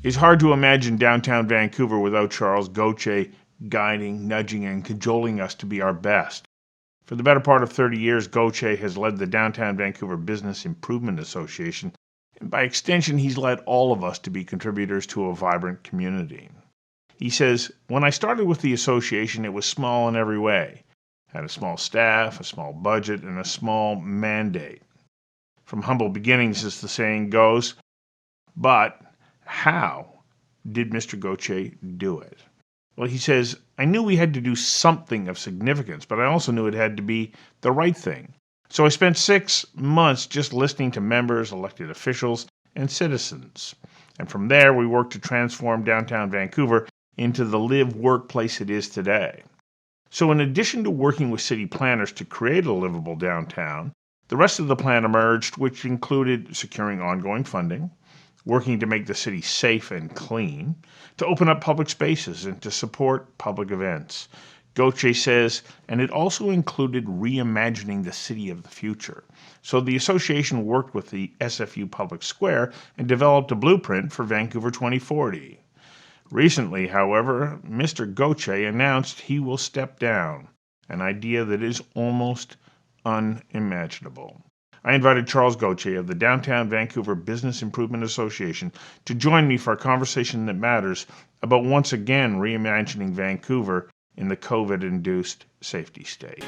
It's hard to imagine downtown Vancouver without Charles Gauthier guiding, nudging, and cajoling us to be our best. For the better part of 30 years, Gautier has led the Downtown Vancouver Business Improvement Association, and by extension, he's led all of us to be contributors to a vibrant community. He says, "When I started with the association, it was small in every way. Had a small staff, a small budget, and a small mandate. From humble beginnings, as the saying goes. But how did Mr. Gautier do it?" Well, he says, "I knew we had to do something of significance, but I also knew it had to be the right thing. So I spent 6 months just listening to members, elected officials, and citizens. And from there, we worked to transform downtown Vancouver into the live workplace it is today. So in addition to working with city planners to create a livable downtown, the rest of the plan emerged, which included securing ongoing funding, working to make the city safe and clean, to open up public spaces, and to support public events." Gautier says, and it also included reimagining the city of the future. So the association worked with the SFU Public Square and developed a blueprint for Vancouver 2040. Recently, however, Mr. Gautier announced he will step down, an idea that is almost unimaginable. I invited Charles Gauthier of the Downtown Vancouver Business Improvement Association to join me for a conversation that matters about once again reimagining Vancouver in the COVID-induced safety state.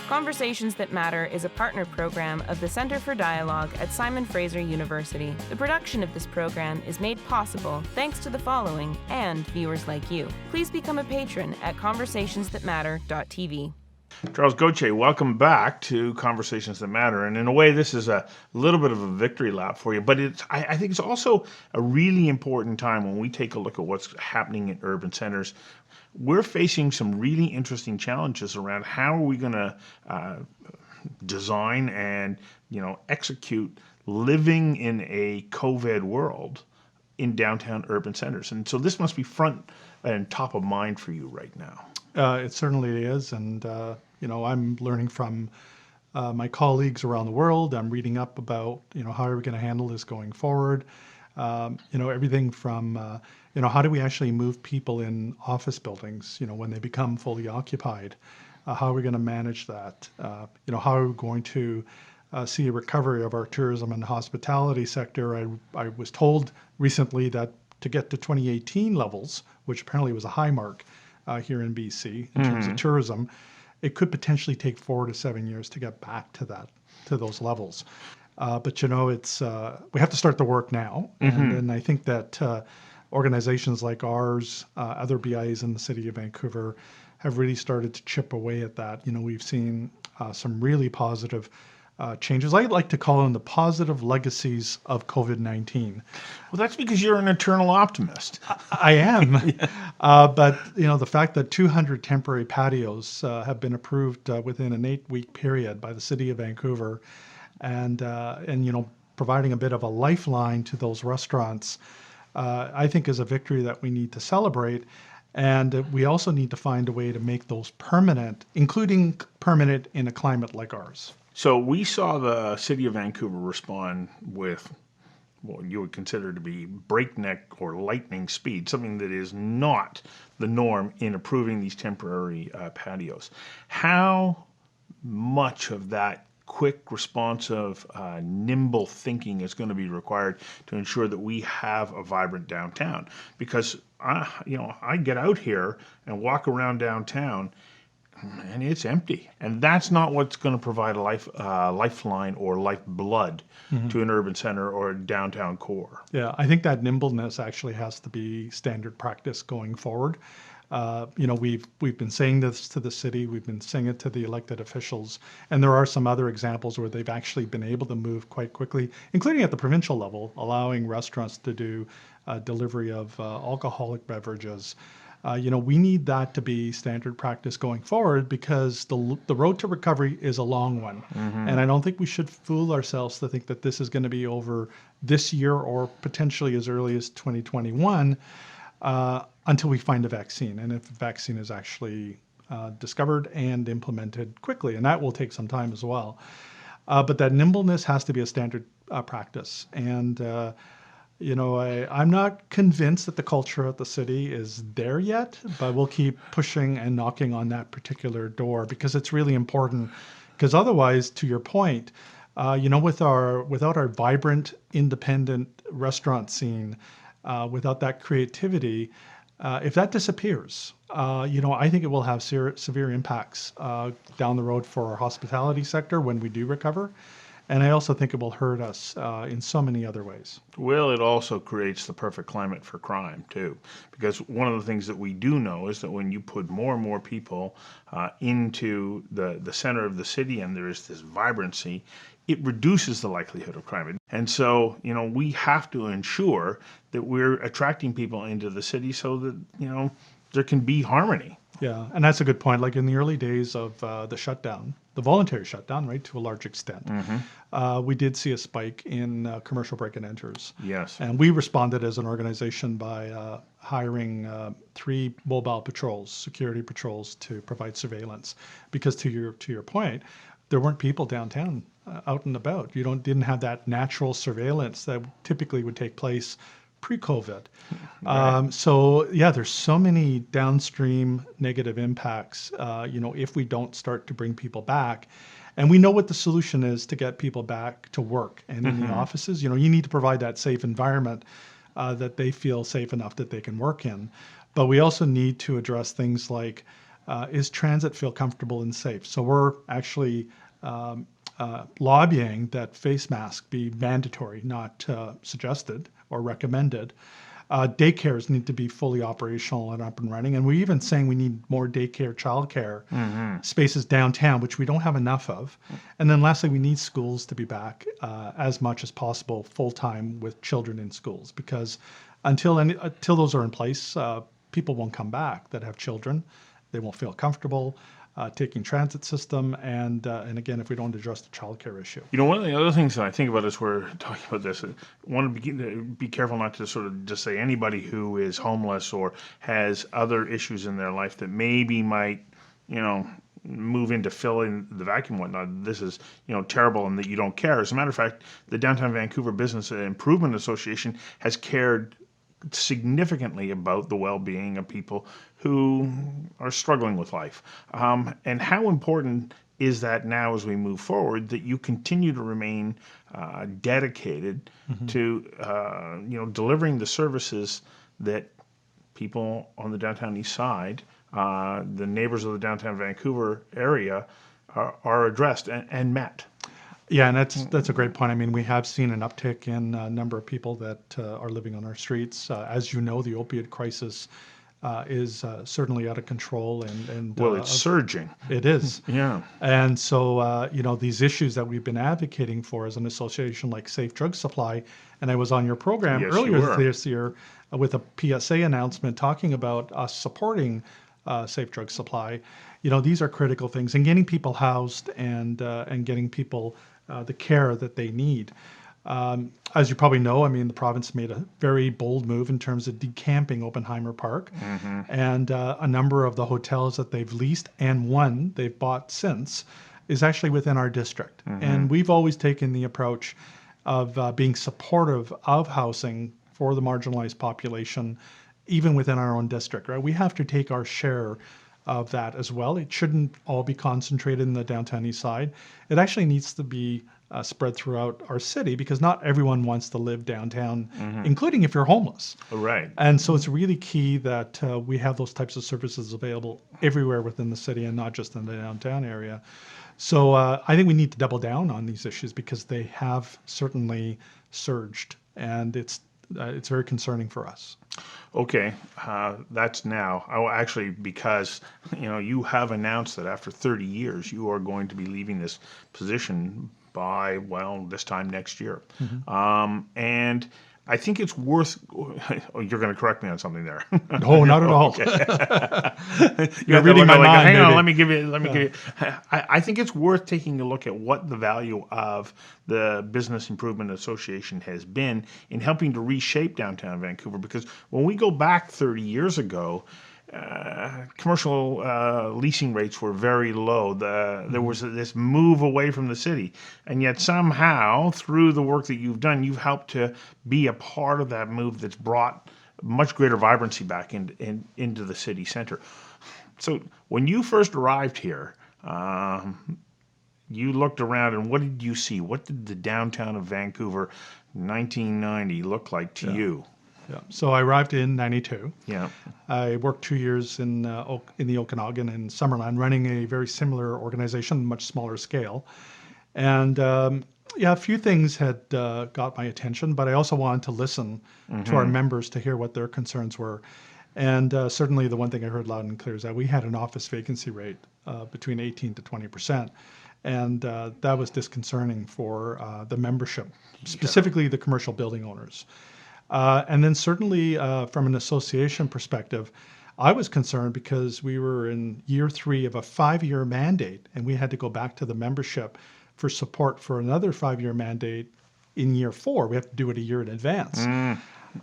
Conversations That Matter is a partner program of the Centre for Dialogue at Simon Fraser University. The production of this program is made possible thanks to the following and viewers like you. Please become a patron at conversationsthatmatter.tv. Charles Gauthier, welcome back to Conversations That Matter. And in a way, this is a little bit of a victory lap for you, but I think it's also a really important time when we take a look at what's happening in urban centers. We're facing some really interesting challenges around how are we going to design and execute living in a COVID world in downtown urban centers. And so this must be front and top of mind for you right now. It certainly is, and I'm learning from my colleagues around the world. I'm reading up about how are we going to handle this going forward. Everything from how do we actually move people in office buildings when they become fully occupied. How are we going to manage that? How are we going to see a recovery of our tourism and hospitality sector? I was told recently that to get to 2018 levels, which apparently was a high mark here in BC in terms of tourism, it could potentially take 4 to 7 years to get back to those levels. But it's we have to start the work now, and I think that organizations like ours, other BIAs in the city of Vancouver, have really started to chip away at that. We've seen some really positive changes. I like to call them the positive legacies of COVID-19. Well, that's because you're an eternal optimist. I am. But, the fact that 200 temporary patios have been approved within an 8-week period by the city of Vancouver and providing a bit of a lifeline to those restaurants, I think is a victory that we need to celebrate. And we also need to find a way to make those permanent, including permanent in a climate like ours. So we saw the city of Vancouver respond with what you would consider to be breakneck or lightning speed, something that is not the norm in approving these temporary patios. How much of that quick, responsive, nimble thinking is going to be required to ensure that we have a vibrant downtown? Because I get out here and walk around downtown, and it's empty. And that's not what's going to provide a lifeline or lifeblood to an urban center or a downtown core. Yeah, I think that nimbleness actually has to be standard practice going forward. We've been saying this to the city, we've been saying it to the elected officials, and there are some other examples where they've actually been able to move quite quickly, including at the provincial level, allowing restaurants to do delivery of alcoholic beverages. We need that to be standard practice going forward because the road to recovery is a long one. And I don't think we should fool ourselves to think that this is going to be over this year or potentially as early as 2021 until we find a vaccine. And if a vaccine is actually discovered and implemented quickly, and that will take some time as well. But that nimbleness has to be a standard practice. And I'm not convinced that the culture at the city is there yet, but we'll keep pushing and knocking on that particular door because it's really important. Because otherwise, to your point, without our vibrant, independent restaurant scene, without that creativity, if that disappears, I think it will have severe impacts down the road for our hospitality sector when we do recover. And I also think it will hurt us in so many other ways. Well, it also creates the perfect climate for crime, too. Because one of the things that we do know is that when you put more and more people into the center of the city and there is this vibrancy, it reduces the likelihood of crime. And so, we have to ensure that we're attracting people into the city so that, there can be harmony. Yeah, and that's a good point. Like in the early days of the shutdown, the voluntary shutdown, right, to a large extent, we did see a spike in commercial break and enters. Yes. And we responded as an organization by hiring 3 mobile patrols, security patrols, to provide surveillance. Because to your point, there weren't people downtown out and about. You didn't have that natural surveillance that typically would take place pre-COVID. Right. So yeah, there's so many downstream negative impacts, if we don't start to bring people back. And we know what the solution is to get people back to work and in the offices. You need to provide that safe environment that they feel safe enough that they can work in. But we also need to address things like, is transit feel comfortable and safe? So we're actually lobbying that face masks be mandatory, not suggested or recommended. Daycares need to be fully operational and up and running. And we're even saying we need more daycare, childcare spaces downtown, which we don't have enough of. And then lastly, we need schools to be back as much as possible full-time with children in schools, because until those are in place, people won't come back that have children. They won't feel comfortable taking transit system, and again, if we don't address the childcare issue. One of the other things that I think about as we're talking about this, I want to be careful not to sort of just say anybody who is homeless or has other issues in their life that maybe might, move in to fill in the vacuum and whatnot. This is, terrible and that you don't care. As a matter of fact, the Downtown Vancouver Business Improvement Association has cared significantly about the well-being of people who are struggling with life. And how important is that now as we move forward, that you continue to remain dedicated to delivering the services that people on the downtown east side, the neighbors of the downtown Vancouver area, are addressed and met. Yeah, and that's a great point. I mean, we have seen an uptick in a number of people that are living on our streets. As you know, the opioid crisis is certainly out of control, and well, it's surging. It is. Yeah. And so these issues that we've been advocating for as an association, like Safe Drug Supply, and I was on your program Yes, earlier you were. this year with a PSA announcement talking about us supporting Safe Drug Supply. These are critical things, and getting people housed and getting people the care that they need. As you probably know, I mean, the province made a very bold move in terms of decamping Oppenheimer Park, and a number of the hotels that they've leased and one they've bought since is actually within our district. And we've always taken the approach of being supportive of housing for the marginalized population, even within our own district, right? We have to take our share of that as well. It shouldn't all be concentrated in the downtown east side. It actually needs to be spread throughout our city, because not everyone wants to live downtown, including if you're homeless. Right. And so it's really key that we have those types of services available everywhere within the city and not just in the downtown area. So I think we need to double down on these issues because they have certainly surged, and it's very concerning for us. Okay, that's now. Oh, actually, because you have announced that after 30 years you are going to be leaving this position by this time next year, and I think it's worth. Oh, you're going to correct me on something there. No, not at all. Okay. You're reading my mind. Hang on, maybe. let me give you. I think it's worth taking a look at what the value of the Business Improvement Association has been in helping to reshape downtown Vancouver. Because when we go back 30 years ago, commercial leasing rates were very low. There was this move away from the city, and yet somehow through the work that you've done, you've helped to be a part of that move that's brought much greater vibrancy back into the city center. So when you first arrived here, you looked around, and what did you see? What did the downtown of Vancouver 1990 look like to you? Yeah. So I arrived in '92. Yeah. I worked 2 years in the Okanagan in Summerland, running a very similar organization, much smaller scale. And a few things had got my attention, but I also wanted to listen to our members to hear what their concerns were. And certainly the one thing I heard loud and clear is that we had an office vacancy rate between 18 to 20%. And that was disconcerting for the membership, specifically the commercial building owners. And then certainly from an association perspective, I was concerned because we were in year 3 of a 5-year mandate, and we had to go back to the membership for support for another 5-year mandate in year 4. We have to do it a year in advance.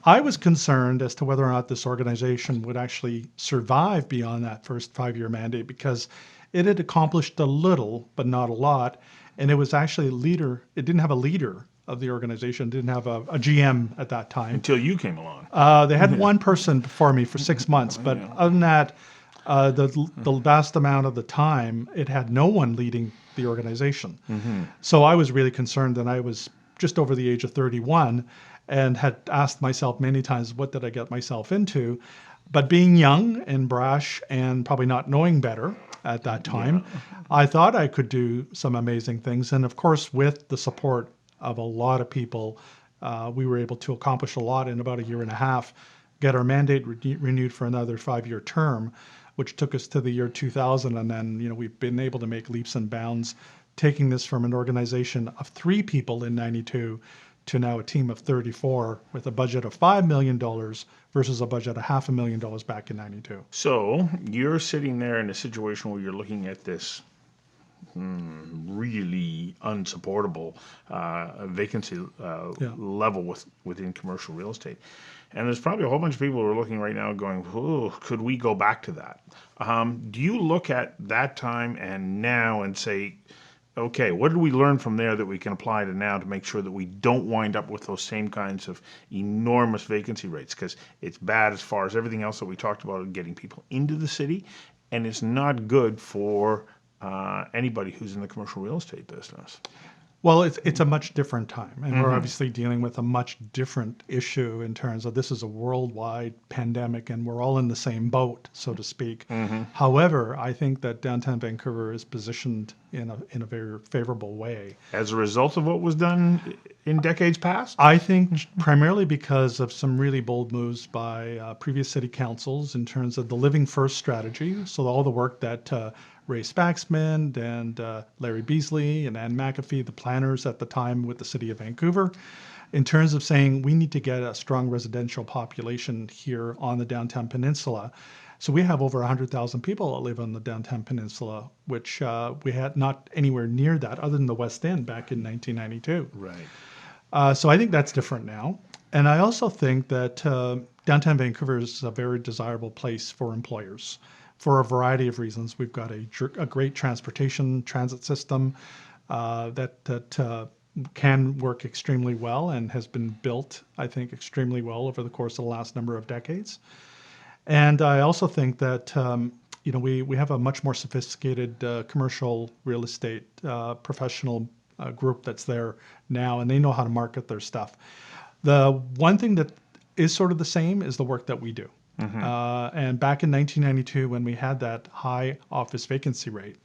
I was concerned as to whether or not this organization would actually survive beyond that first 5-year mandate, because it had accomplished a little, but not a lot. And it was actually it didn't have a leader of the organization, didn't have a GM at that time. Until you came along. They had one person before me for 6 months, but other than that, the vast amount of the time, it had no one leading the organization. So I was really concerned, and I was just over the age of 31 and had asked myself many times, what did I get myself into? But being young and brash and probably not knowing better at that time, I thought I could do some amazing things. And of course, with the support of a lot of people, we were able to accomplish a lot in about a year and a half, get our mandate renewed for another 5-year term, which took us to the year 2000. And then, we've been able to make leaps and bounds, taking this from an organization of 3 people in '92 to now a team of 34 with a budget of $5 million versus a budget of $500,000 back in '92. So you're sitting there in a situation where you're looking at this really unsupportable vacancy level within commercial real estate. And there's probably a whole bunch of people who are looking right now going, oh, could we go back to that? Do you look at that time and now and say, okay, what did we learn from there that we can apply to now to make sure that we don't wind up with those same kinds of enormous vacancy rates? Because it's bad as far as everything else that we talked about, getting people into the city, and it's not good for anybody who's in the commercial real estate business. Well, it's a much different time, and we're obviously dealing with a much different issue in terms of this is a worldwide pandemic, and we're all in the same boat, so to speak. However, I think that downtown Vancouver is positioned in a very favorable way. As a result of what was done in decades past? I think primarily because of some really bold moves by previous city councils in terms of the Living First strategy. So all the work that Ray Spaxman and Larry Beasley and Ann McAfee, the planners at the time with the city of Vancouver, in terms of saying we need to get a strong residential population here on the downtown peninsula. So we have over 100,000 people that live on the downtown peninsula, which we had not anywhere near that other than the West End back in 1992. Right. So I think that's different now. And I also think that downtown Vancouver is a very desirable place for employers for a variety of reasons. We've got a great transit system that can work extremely well and has been built, I think, extremely well over the course of the last number of decades. And I also think that we have a much more sophisticated commercial real estate professional group that's there now, and they know how to market their stuff. The one thing that is sort of the same is the work that we do. And back in 1992, when we had that high office vacancy rate,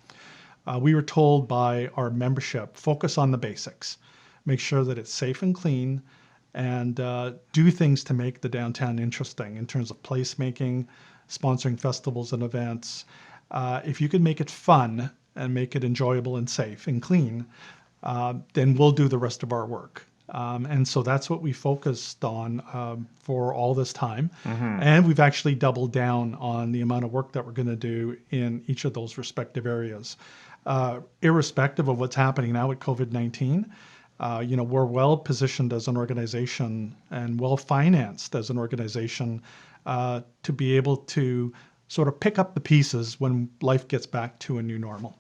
we were told by our membership, focus on the basics, make sure that it's safe and clean, and do things to make the downtown interesting in terms of placemaking, sponsoring festivals and events. If you can make it fun and make it enjoyable and safe and clean, then we'll do the rest of our work. And so that's what we focused on for all this time. And we've actually doubled down on the amount of work that we're going to do in each of those respective areas. Irrespective of what's happening now with COVID-19, we're well positioned as an organization and well financed as an organization to be able to sort of pick up the pieces when life gets back to a new normal.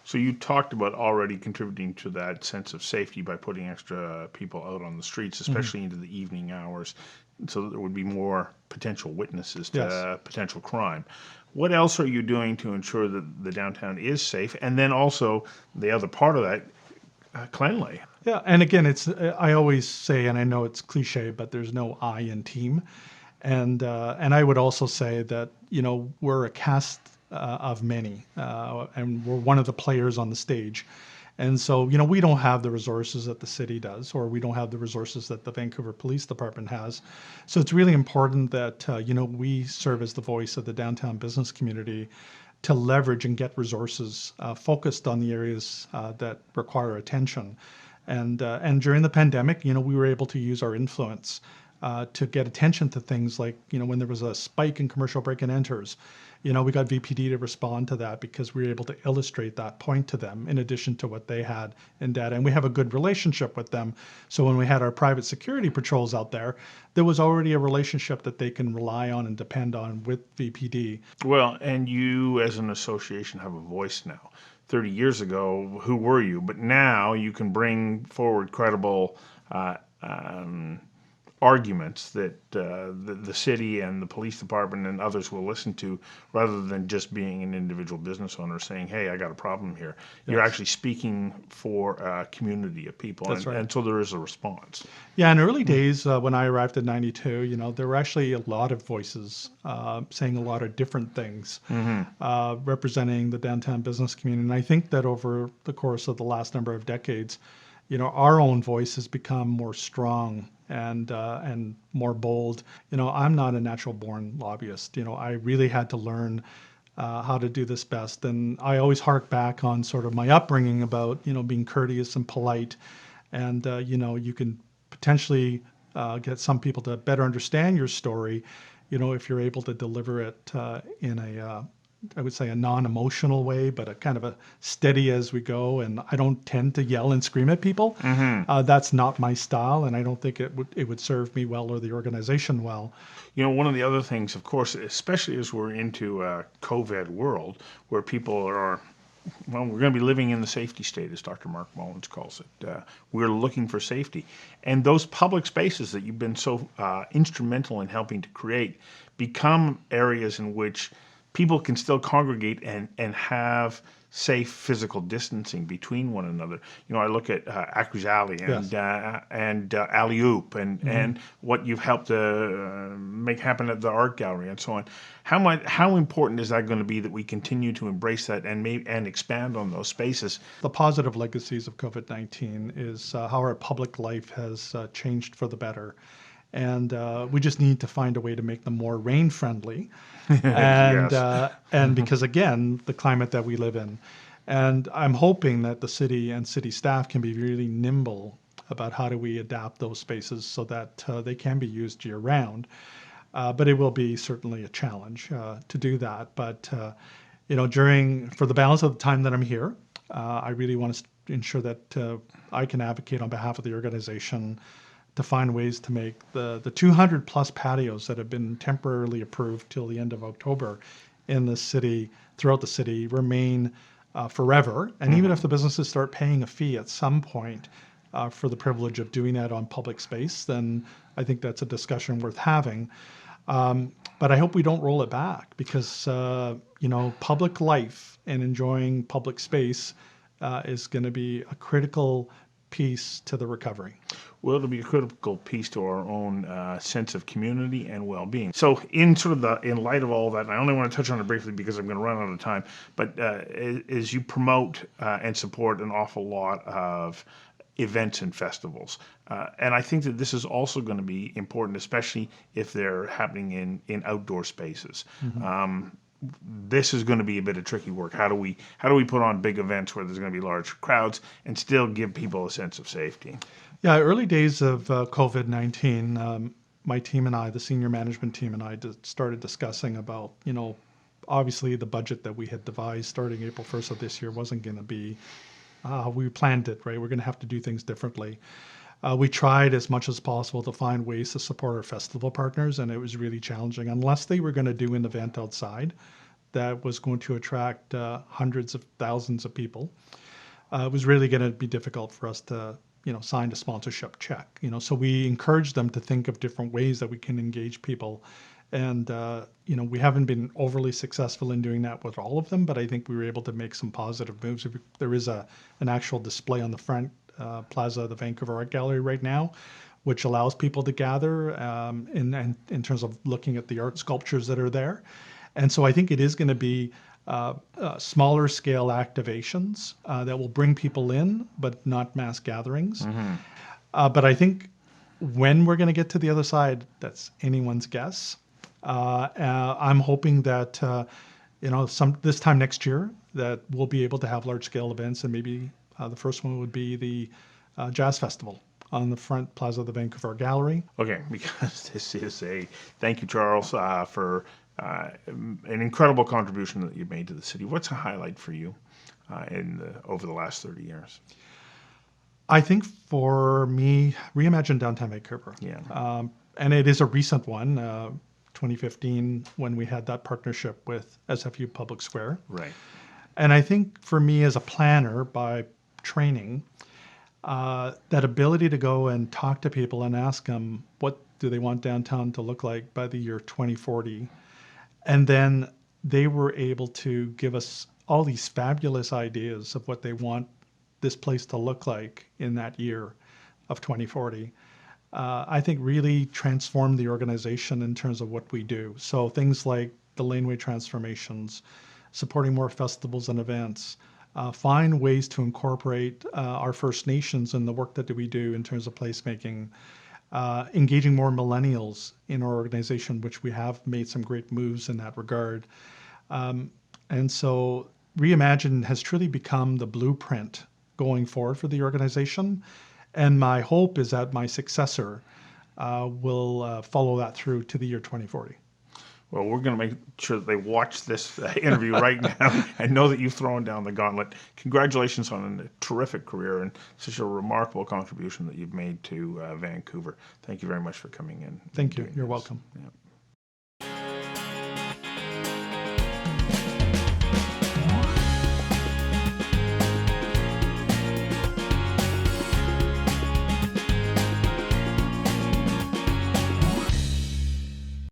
So you talked about already contributing to that sense of safety by putting extra people out on the streets, especially into the evening hours, so that there would be more potential witnesses to Yes. potential crime. What else are you doing to ensure that the downtown is safe? And then also the other part of that, cleanly. Yeah, and again, I always say, and I know it's cliche, but there's no I in team, and I would also say that we're a cast of many, and we're one of the players on the stage, and so we don't have the resources that the city does, or we don't have the resources that the Vancouver Police Department has. So it's really important that we serve as the voice of the downtown business community to leverage and get resources focused on the areas that require attention. And during the pandemic, we were able to use our influence to get attention to things like, when there was a spike in commercial break and enters, we got VPD to respond to that because we were able to illustrate that point to them in addition to what they had in data. And we have a good relationship with them. So when we had our private security patrols out there was already a relationship that they can rely on and depend on with VPD. Well, and you as an association have a voice now. 30 years ago, who were you? But now you can bring forward credible arguments that the city and the police department and others will listen to, rather than just being an individual business owner saying, hey, I got a problem here. Yes. You're actually speaking for a community of people. That's right. And so there is a response. Yeah, in early days, when I arrived in 92, there were actually a lot of voices saying a lot of different things, representing the downtown business community. And I think that over the course of the last number of decades, our own voice has become more strong and more bold. I'm not a natural born lobbyist. I really had to learn how to do this best. And I always hark back on sort of my upbringing about, being courteous and polite. And, you can potentially get some people to better understand your story, if you're able to deliver it in I would say a non-emotional way, but a kind of a steady as we go. And I don't tend to yell and scream at people. That's not my style, and I don't think it would serve me well or the organization well. One of the other things, of course, especially as we're into a COVID world, where people are, well, we're going to be living in the safety state, as Dr. Mark Mullins calls it. We're looking for safety. And those public spaces that you've been so instrumental in helping to create become areas in which people can still congregate and have safe physical distancing between one another. I look at Acquis Alley and Alley Oop and what you've helped to make happen at the art gallery and so on. How important is that going to be that we continue to embrace that and expand on those spaces? The positive legacies of COVID-19 is how our public life has changed for the better. And we just need to find a way to make them more rain friendly, and and because again, the climate that we live in, and I'm hoping that the city and city staff can be really nimble about how do we adapt those spaces so that they can be used year round. But it will be certainly a challenge to do that. But for the balance of the time that I'm here, I really want to ensure that I can advocate on behalf of the organization to find ways to make the 200 plus patios that have been temporarily approved till the end of October in the city, throughout the city, remain forever. And even if the businesses start paying a fee at some point for the privilege of doing that on public space, then I think that's a discussion worth having. But I hope we don't roll it back because, public life and enjoying public space is going to be a critical piece to the recovery. Well, it'll be a critical piece to our own sense of community and well-being. So in light of all that, and I only want to touch on it briefly because I'm going to run out of time, but as you promote and support an awful lot of events and festivals. And I think that this is also going to be important, especially if they're happening in outdoor spaces. This is going to be a bit of tricky work. How do we put on big events where there's going to be large crowds and still give people a sense of safety? Yeah, early days of COVID-19, my team and I, the senior management team and I, started discussing about, obviously the budget that we had devised starting April 1st of this year wasn't going to be how we planned it, right? We're going to have to do things differently. We tried as much as possible to find ways to support our festival partners, and it was really challenging. Unless they were going to do an event outside that was going to attract hundreds of thousands of people, it was really going to be difficult for us to, sign a sponsorship check. So we encouraged them to think of different ways that we can engage people. And, we haven't been overly successful in doing that with all of them, but I think we were able to make some positive moves. There is an actual display on the front plaza of the Vancouver Art Gallery right now, which allows people to gather in terms of looking at the art sculptures that are there. And so I think it is going to be smaller scale activations that will bring people in, but not mass gatherings. But I think when we're going to get to the other side, that's anyone's guess. I'm hoping that, this time next year that we'll be able to have large scale events, and maybe the first one would be the Jazz Festival on the front plaza of the Vancouver Gallery. Okay, because this is thank you, Charles, for an incredible contribution that you've made to the city. What's a highlight for you over the last 30 years? I think for me, Reimagine Downtown Vancouver. Yeah. And it is a recent one, 2015, when we had that partnership with SFU Public Square. Right. And I think for me as a planner by training, that ability to go and talk to people and ask them what do they want downtown to look like by the year 2040. And then they were able to give us all these fabulous ideas of what they want this place to look like in that year of 2040. I think really transformed the organization in terms of what we do. So things like the laneway transformations, supporting more festivals and events, find ways to incorporate our First Nations in the work that we do in terms of placemaking, engaging more millennials in our organization, which we have made some great moves in that regard. And so Reimagine has truly become the blueprint going forward for the organization. And my hope is that my successor will follow that through to the year 2040. Well, we're going to make sure that they watch this interview right now and know that you've thrown down the gauntlet. Congratulations on a terrific career and such a remarkable contribution that you've made to Vancouver. Thank you very much for coming in. Thank you. You're welcome. Yeah.